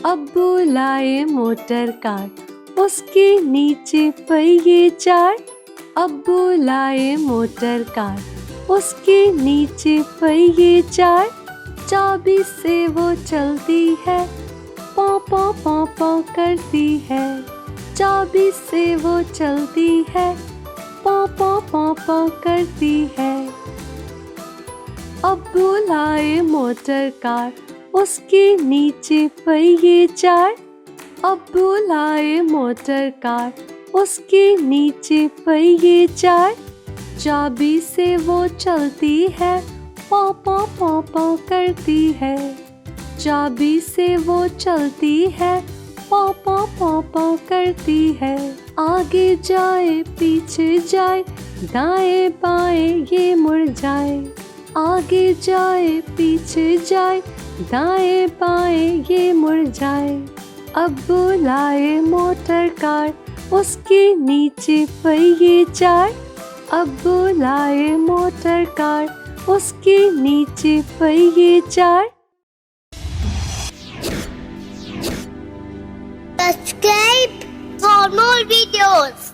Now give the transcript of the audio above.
अब्बू लाए motor car, उसके नीचे पहिए चार। अब्बू लाए मोटर कार, उसके नीचे पहिए चार। चाबी से वो चलती है, पौ पौ पौ पौ करती है। चाबी से वो चलती है, पौ पौ पौ पौ करती है। अब्बू लाए मोटर कार, उसके नीचे पहिए चार। अब्बू लाए मोटर कार, उसके नीचे पहिए चार। चाबी से वो चलती है, पौ पौ पौ पौ करती है। चाबी से वो चलती है, पौ पौ पौ पौ करती है। आगे जाए पीछे जाए, दाएं बाएं ये मुड़ जाए। आगे जाए पीछे जाए, दाएं बाएं ये मुड़ जाए। अब्बू लाए मोटर कार, उसके नीचे पहिए चार। अब्बू लाए मोटर कार, उसके नीचे पहिए चार। Subscribe for more videos.